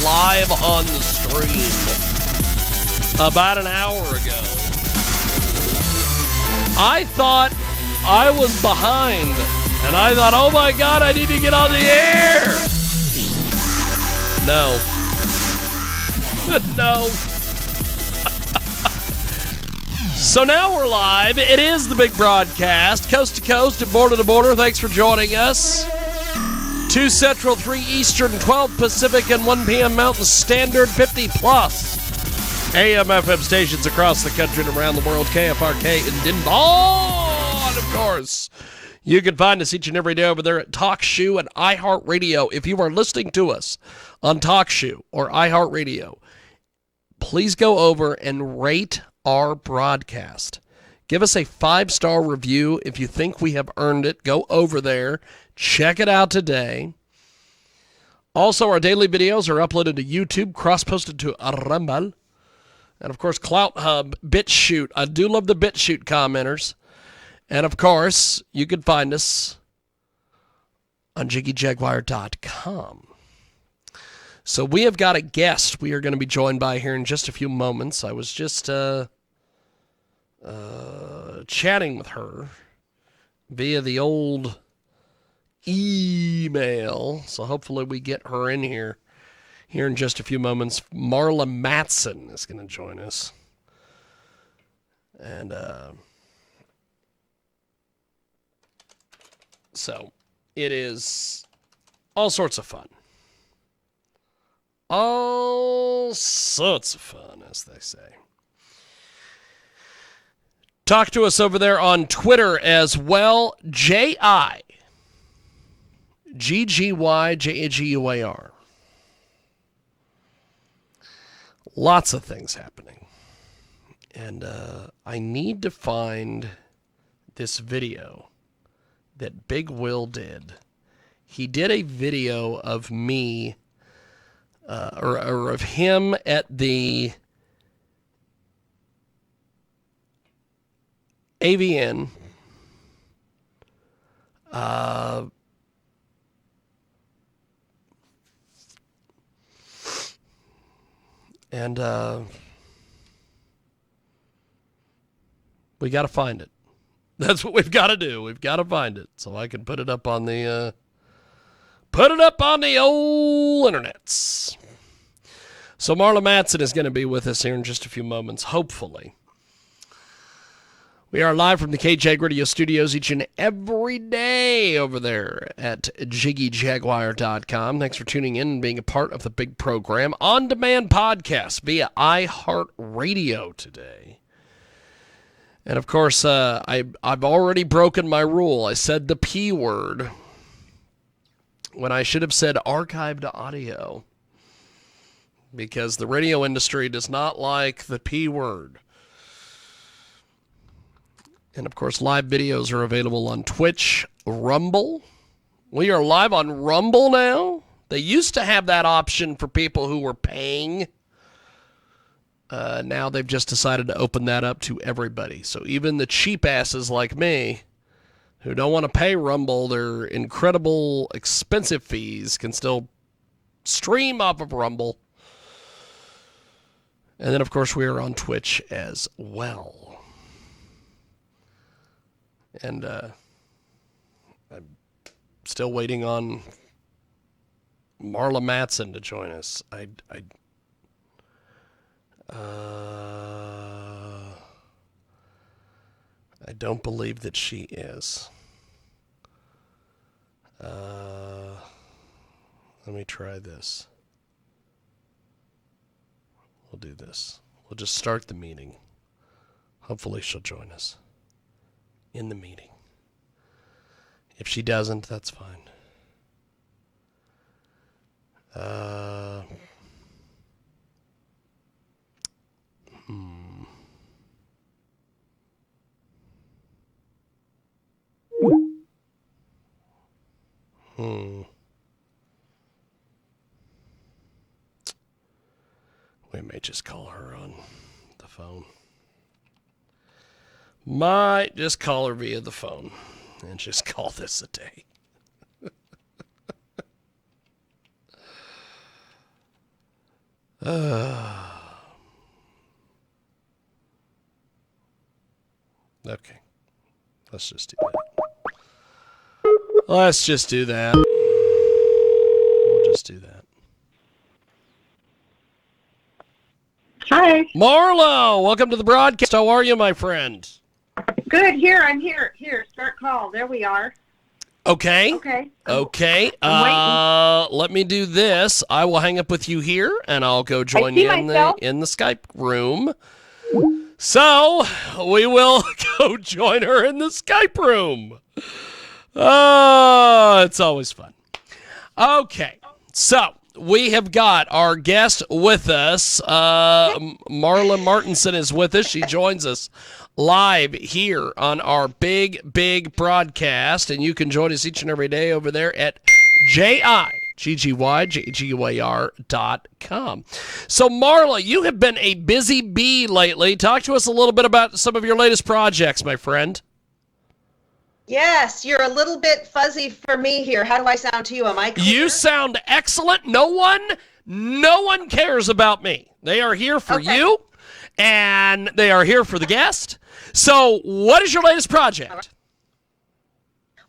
live on the stream about an hour ago. I thought I was behind, and I thought, oh my God, I need to get on the air. No. No. So now we're live. It is the big broadcast, coast to coast and border to border. Thanks for joining us. 2 Central, 3 Eastern, 12 Pacific, and 1 p.m. Mountain Standard, 50-plus AM FM stations across the country and around the world. KFRK in Denver. And of course, you can find us each and every day over there at TalkShoe and iHeartRadio. If you are listening to us on TalkShoe or iHeartRadio, please go over and rate our broadcast. Give us a 5-star review if you think we have earned it. Go over there. Check it out today. Also, our daily videos are uploaded to YouTube, cross-posted to Rumble. And, of course, Clout Hub, BitChute. I do love the BitChute commenters. And, of course, you can find us on JiggyJaguar.com. So we have got a guest we are going to be joined by here in just a few moments. I was just chatting with her via the old email. So hopefully we get her in here in just a few moments. Marla Matson is going to join us. And so it is all sorts of fun. All sorts of fun, as they say. Talk to us over there on Twitter as well. JIGGYJAGUAR. Lots of things happening. And I need to find this video that Big Will did. He did a video of me, or of him at the AVN. And we got to find it. That's what we've got to do. We've got to find it so I can put it up on the old internets. So Marla Matson is going to be with us here in just a few moments, hopefully. We are live from the KJAG Radio studios each and every day over there at JiggyJaguar.com. Thanks for tuning in and being a part of the big program. On-demand podcast via iHeartRadio today. And, of course, I've already broken my rule. I said the P word when I should have said archived audio, because the radio industry does not like the P word. And, of course, live videos are available on Twitch, Rumble. We are live on Rumble now. They used to have that option for people who were paying. Now they've just decided to open that up to everybody. So even the cheap asses like me, who don't want to pay Rumble their incredible, expensive fees, can still stream off of Rumble. And then, of course, we are on Twitch as well. And I'm still waiting on Marla Matson to join us. I don't believe that she is. Let me try this. We'll do this. We'll just start the meeting. Hopefully she'll join us in the meeting. If she doesn't, that's fine. We may just call her on the phone. Might just call her via the phone and just call this a day. Okay. Let's just do that. Let's just do that. We'll just do that. Hi. Marlo, welcome to the broadcast. How are you, my friend? Good. I'm here. Here, start call. There we are. Okay. Okay. Let me do this. I will hang up with you here, and I'll go join you in the Skype room. So we will go join her in the Skype room. Oh, it's always fun. Okay, so we have got our guest with us. Marla Martinson is with us. She joins us live here on our big broadcast, and you can join us each and every day over there at JIGGYJAGUAR.com. So, Marla, you have been a busy bee lately. Talk to us a little bit about some of your latest projects, my friend. Yes, you're a little bit fuzzy for me here. How do I sound to you? Am I clear? You sound excellent. No one cares about me. They are here for you, and they are here for the guest. So, what is your latest project?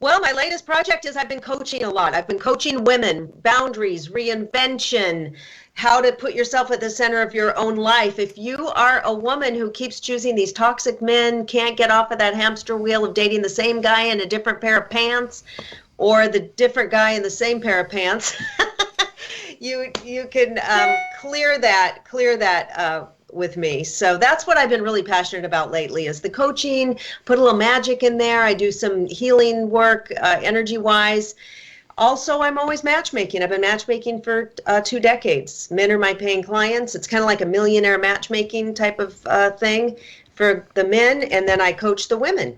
Well, my latest project is I've been coaching a lot. I've been coaching women, boundaries, reinvention, how to put yourself at the center of your own life. If you are a woman who keeps choosing these toxic men, can't get off of that hamster wheel of dating the same guy in a different pair of pants, or the different guy in the same pair of pants, you can clear that with me. So that's what I've been really passionate about lately, is the coaching, put a little magic in there. I do some healing work, energy-wise. Also, I'm always matchmaking. I've been matchmaking for 2 decades. Men are my paying clients. It's kind of like a millionaire matchmaking type of thing for the men, and then I coach the women.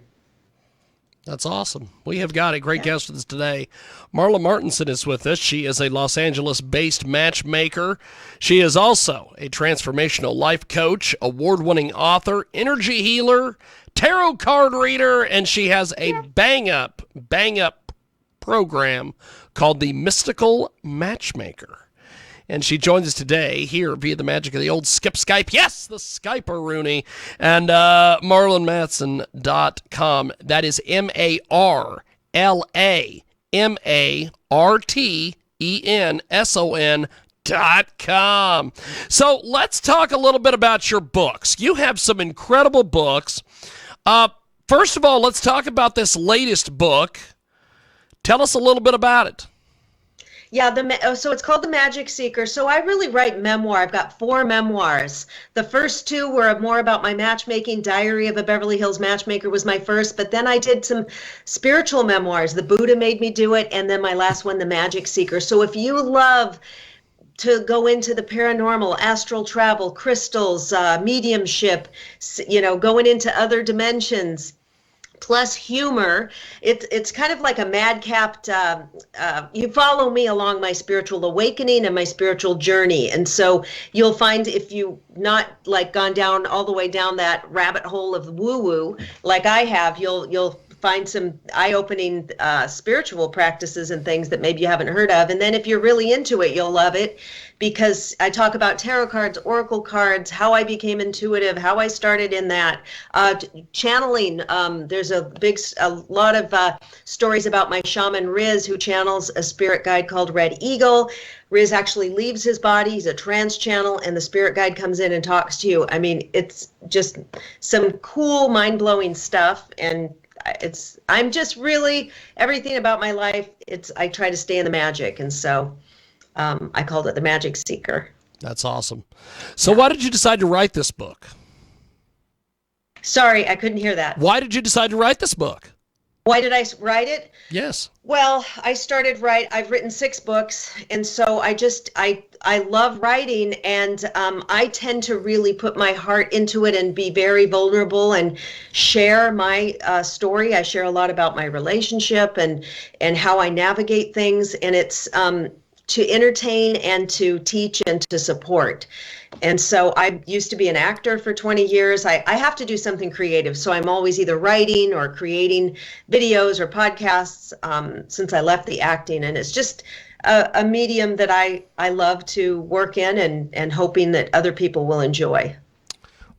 That's awesome. We have got a great guest with us today. Marla Martinson is with us. She is a Los Angeles-based matchmaker. She is also a transformational life coach, award-winning author, energy healer, tarot card reader, and she has a bang-up program called the Mystical Matchmaker. And she joins us today here via the magic of the old Skype. Yes, the Skype-a-rooney. And marlamartinson.com. That is MarlaMartenson.com. So let's talk a little bit about your books. You have some incredible books. First of all, let's talk about this latest book. Tell us a little bit about it. Yeah, so it's called The Magic Seeker. So I really write memoir. I've got 4 memoirs. The first 2 were more about my matchmaking. Diary of a Beverly Hills Matchmaker was my first, but then I did some spiritual memoirs. The Buddha made me do it, and then my last one, The Magic Seeker. So if you love to go into the paranormal, astral travel, crystals, mediumship, going into other dimensions, plus humor, it's kind of like a madcap. You follow me along my spiritual awakening and my spiritual journey, and so you'll find, if you not like gone down all the way down that rabbit hole of woo-woo like I have, you'll find some eye-opening spiritual practices and things that maybe you haven't heard of. And then if you're really into it, you'll love it, because I talk about tarot cards, oracle cards, how I became intuitive, how I started in that. Channeling, there's a lot of stories about my shaman Riz, who channels a spirit guide called Red Eagle. Riz actually leaves his body. He's a trance channel, and the spirit guide comes in and talks to you. I mean, it's just some cool, mind-blowing stuff, and I'm just really, everything about my life, I try to stay in the magic, and so I called it The Magic Seeker. That's awesome. So why did you decide to write this book? Sorry, I couldn't hear that. Why did you decide to write this book? Why did I write it? Yes. Well, I've written 6 books, and so I love writing, and I tend to really put my heart into it and be very vulnerable and share my story. I share a lot about my relationship and how I navigate things, and it's to entertain and to teach and to support. And so I used to be an actor for 20 years. I have to do something creative. So I'm always either writing or creating videos or podcasts since I left the acting. And it's just a medium that I love to work in, and hoping that other people will enjoy.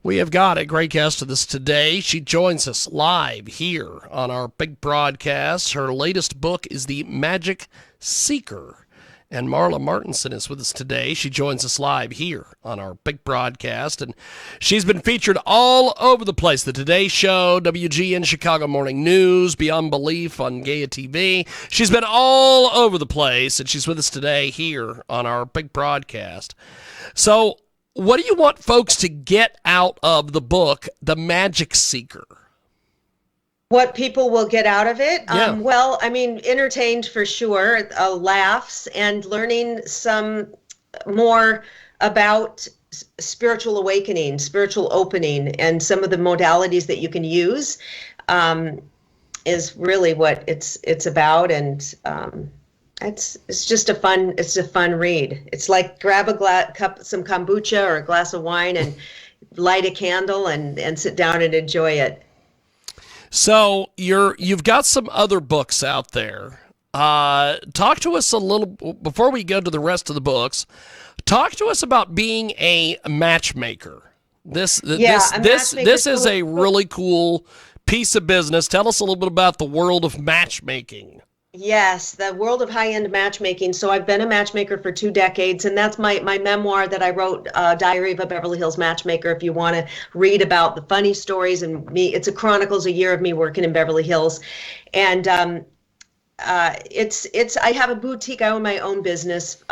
We have got a great guest with us today. She joins us live here on our big broadcast. Her latest book is The Magic Seeker. And Marla Martinson is with us today. She joins us live here on our big broadcast. And she's been featured all over the place. The Today Show, WGN Chicago Morning News, Beyond Belief on Gaia TV. She's been all over the place, and she's with us today here on our big broadcast. So, what do you want folks to get out of the book, The Magic Seeker? What people will get out of it? Yeah. Well, I mean, entertained for sure, laughs, and learning some more about spiritual awakening, spiritual opening, and some of the modalities that you can use is really what it's about. And it's just a fun read. It's like grab a cup, some kombucha or a glass of wine, and light a candle and sit down and enjoy it. So you've got some other books out there. Talk to us a little before we go to the rest of the books. Talk to us about being a matchmaker. This is a really cool piece of business. Tell us a little bit about the world of matchmaking. Yes, the world of high-end matchmaking. So I've been a matchmaker for 2 decades, and that's my memoir that I wrote, Diary of a Beverly Hills Matchmaker. If you want to read about the funny stories and me, it's a chronicles a year of me working in Beverly Hills. And I have a boutique. I own my own business.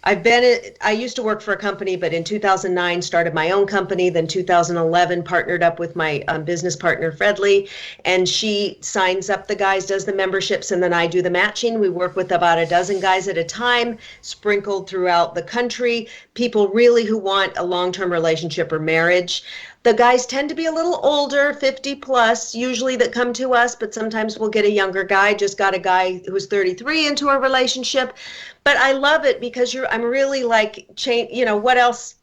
I used to work for a company, but in 2009 started my own company. Then 2011 partnered up with my business partner, Fredley, and she signs up the guys, does the memberships, and then I do the matching. We work with about a dozen guys at a time, sprinkled throughout the country, people really who want a long-term relationship or marriage. The guys tend to be a little older, 50 plus, usually, that come to us, but sometimes we'll get a younger guy. Just got a guy who's 33 into a relationship. But I love it because I'm really like, what else?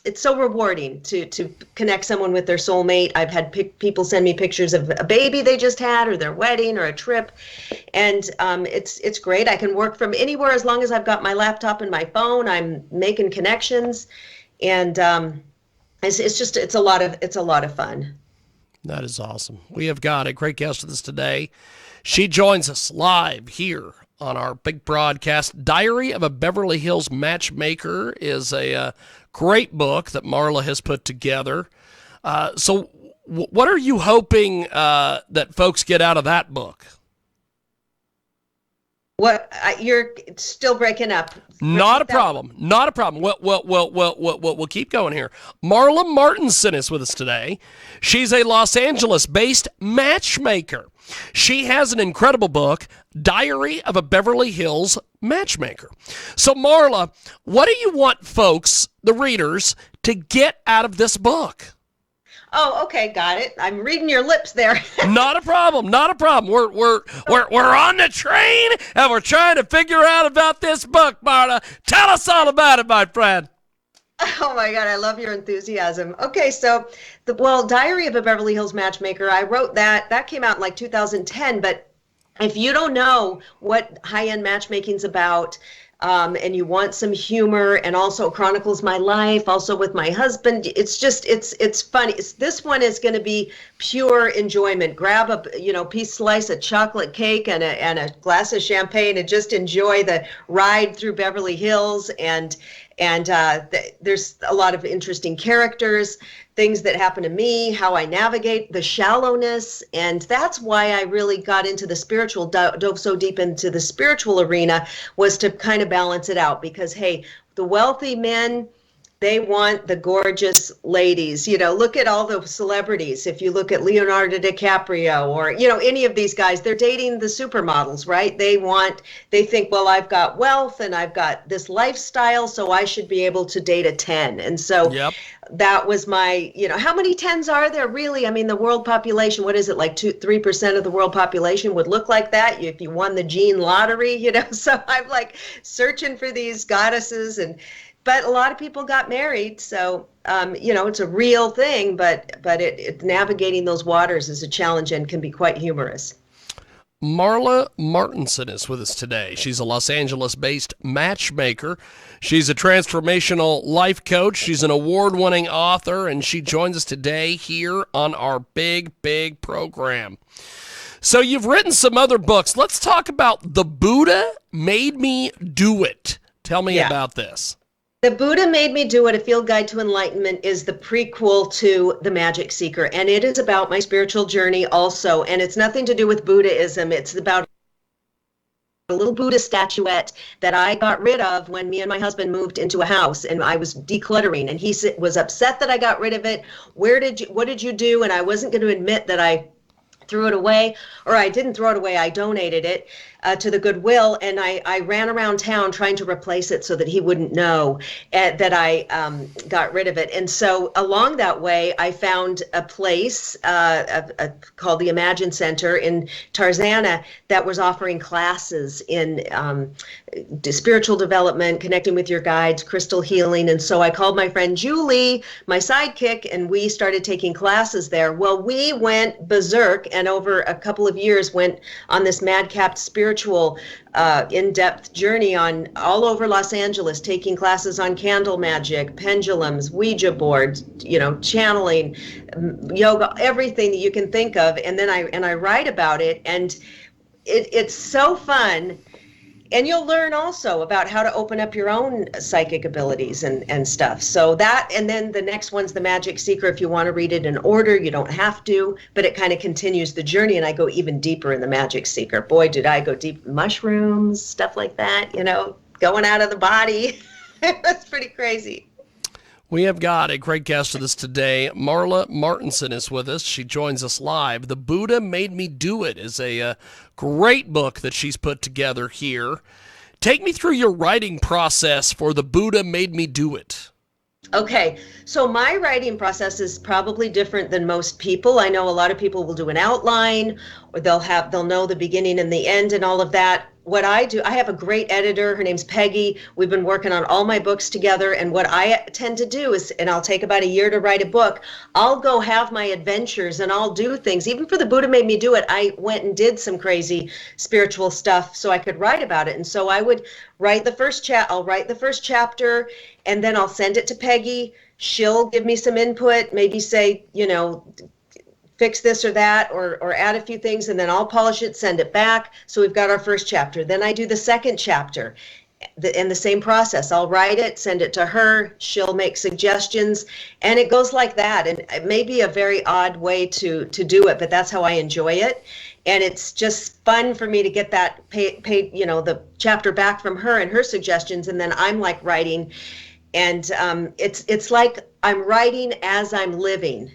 It's so rewarding to connect someone with their soulmate. I've had people send me pictures of a baby they just had, or their wedding, or a trip. And it's great. I can work from anywhere as long as I've got my laptop and my phone. I'm making connections, and it's a lot of fun. That is awesome. We have got a great guest with us today. She joins us live here on our big broadcast. Diary of a Beverly Hills Matchmaker is a great book that Marla has put together. So what are you hoping that folks get out of that book? You're still breaking up. Not a problem. We'll keep going here. Marla Martinson is with us today. She's a Los Angeles-based matchmaker. She has an incredible book, Diary of a Beverly Hills Matchmaker. So, Marla, what do you want folks, the readers, to get out of this book? Oh, okay, got it. I'm reading your lips there. Not a problem. We're on the train, and we're trying to figure out about this book, Marla. Tell us all about it, my friend. Oh my God, I love your enthusiasm. Okay, so Diary of a Beverly Hills Matchmaker, I wrote that. That came out in like 2010, but if you don't know what high-end matchmaking's about, and you want some humor, and also chronicles my life, also with my husband, it's funny. This one is going to be pure enjoyment. Grab a slice of chocolate cake and a glass of champagne, and just enjoy the ride through Beverly Hills. And there's a lot of interesting characters, things that happen to me, how I navigate the shallowness. And that's why I really got into the spiritual, dove so deep into the spiritual arena, was to kind of balance it out. Because, hey, the wealthy men, they want the gorgeous ladies. Look at all the celebrities. If you look at Leonardo DiCaprio or, any of these guys, they're dating the supermodels, right? They think, well, I've got wealth and I've got this lifestyle, so I should be able to date a 10. And so that was my, how many 10s are there really? I mean, the world population, what is it, like 3% of the world population would look like that if you won the gene lottery, So I'm like searching for these goddesses, but a lot of people got married, so it's a real thing. But navigating those waters is a challenge and can be quite humorous. Marla Martinson is with us today. She's a Los Angeles-based matchmaker. She's a transformational life coach. She's an award-winning author, and she joins us today here on our big program. So you've written some other books. Let's talk about The Buddha Made Me Do It. Tell me about this. The Buddha Made Me Do It, A Field Guide to Enlightenment, is the prequel to The Magic Seeker, and it is about my spiritual journey also, and it's nothing to do with Buddhism. It's about a little Buddha statuette that I got rid of when me and my husband moved into a house, and I was decluttering, and he was upset that I got rid of it. What did you do? And I wasn't going to admit that I threw it away, or I didn't throw it away, I donated it to the Goodwill, and I ran around town trying to replace it so that he wouldn't know that I got rid of it. And so along that way, I found a place called the Imagine Center in Tarzana that was offering classes in spiritual development, connecting with your guides, crystal healing. And so I called my friend Julie, my sidekick, and we started taking classes there. Well, we went berserk, and over a couple of years went on this madcap spiritual in-depth journey on all over Los Angeles, taking classes on candle magic, pendulums, Ouija boards, channeling, yoga, everything that you can think of. And then I write about it, and it's so fun. And you'll learn also about how to open up your own psychic abilities and stuff. So that, and then the next one's The Magic Seeker. If you want to read it in order, you don't have to, but it kind of continues the journey, and I go even deeper in The Magic Seeker. Boy, did I go deep. Mushrooms, stuff like that, going out of the body. That's pretty crazy. We have got a great guest with us today. Marla Martinson is with us. She joins us live. The Buddha Made Me Do It is a great book that she's put together here. Take me through your writing process for The Buddha Made Me Do It. Okay, so my writing process is probably different than most people. I know a lot of people will do an outline, or they'll know the beginning and the end and all of that. What I do, I have a great editor. Her name's Peggy. We've been working on all my books together. And what I tend to do is, and I'll take about a year to write a book, I'll go have my adventures and I'll do things. Even for The Buddha Made Me Do It, I went and did some crazy spiritual stuff so I could write about it. And so I would write the first I'll write the first chapter, and then I'll send it to Peggy. She'll give me some input, maybe say, fix this or that, or add a few things, and then I'll polish it, send it back. So we've got our first chapter. Then I do the second chapter, and the same process. I'll write it, send it to her. She'll make suggestions, and it goes like that. And it may be a very odd way to do it, but that's how I enjoy it. And it's just fun for me to get that the chapter back from her and her suggestions, and then I'm like writing, and it's like I'm writing as I'm living.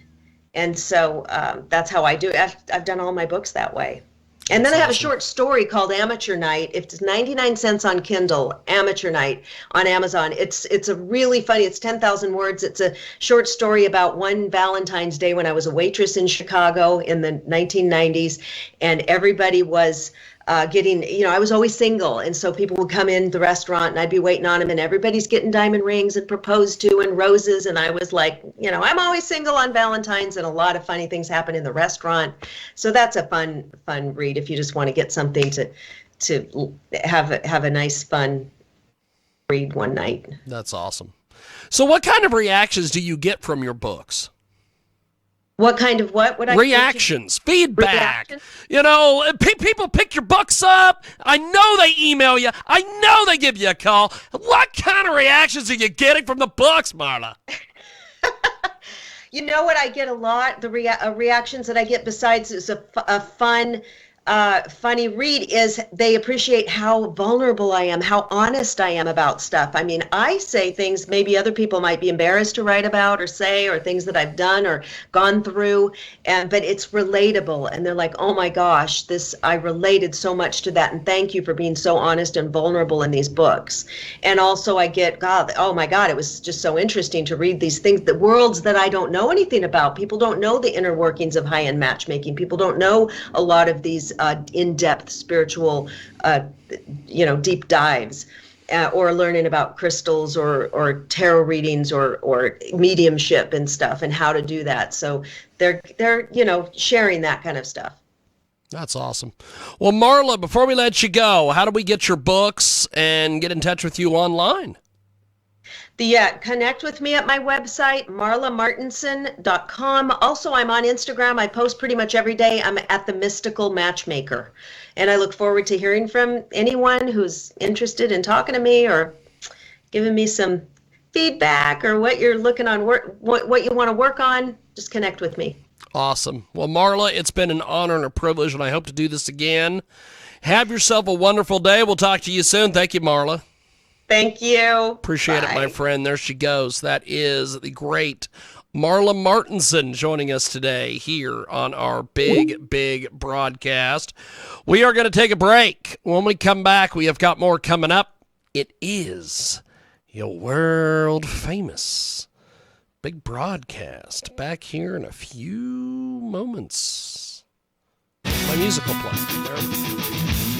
And so that's how I do it. I've done all my books that way. And then I have a short story called Amateur Night. It's 99 cents on Kindle, Amateur Night on Amazon. It's a really funny, it's 10,000 words. It's a short story about one Valentine's Day when I was a waitress in Chicago in the 1990s, and everybody was I was always single, and so people would come in the restaurant and I'd be waiting on them, and everybody's getting diamond rings and proposed to and roses, and I was like, I'm always single on Valentine's, and a lot of funny things happen in the restaurant. So that's a fun read if you just want to get something to have a nice fun read one night. That's awesome. So what kind of reactions do you get from your books? What kind of what? Reactions, feedback. People pick your books up. I know they email you. I know they give you a call. What kind of reactions are you getting from the books, Marla? You know what I get a lot? The reactions that I get, besides it's a fun, funny read, is they appreciate how vulnerable I am, how honest I am about stuff. I mean, I say things maybe other people might be embarrassed to write about or say, or things that I've done or gone through, but it's relatable. And they're like, oh my gosh, I related so much to that. And thank you for being so honest and vulnerable in these books. And also I get, God, oh my God, it was just so interesting to read these things, the worlds that I don't know anything about. People don't know the inner workings of high-end matchmaking. People don't know a lot of these in-depth spiritual, deep dives, or learning about crystals or tarot readings or mediumship and stuff and how to do that. So they're sharing that kind of stuff. That's awesome. Well, Marla, before we let you go, how do we get your books and get in touch with you online? Connect with me at my website, marlamartinson.com. Also, I'm on Instagram. I post pretty much every day. I'm at The Mystical Matchmaker. And I look forward to hearing from anyone who's interested in talking to me or giving me some feedback or what you're looking on, what you want to work on. Just connect with me. Awesome. Well, Marla, it's been an honor and a privilege, and I hope to do this again. Have yourself a wonderful day. We'll talk to you soon. Thank you, Marla. Thank you. Appreciate it, my friend. There she goes. That is the great Marla Martinson joining us today here on our big broadcast. We are going to take a break. When we come back, we have got more coming up. It is your world famous big broadcast back here in a few moments. My musical play. There.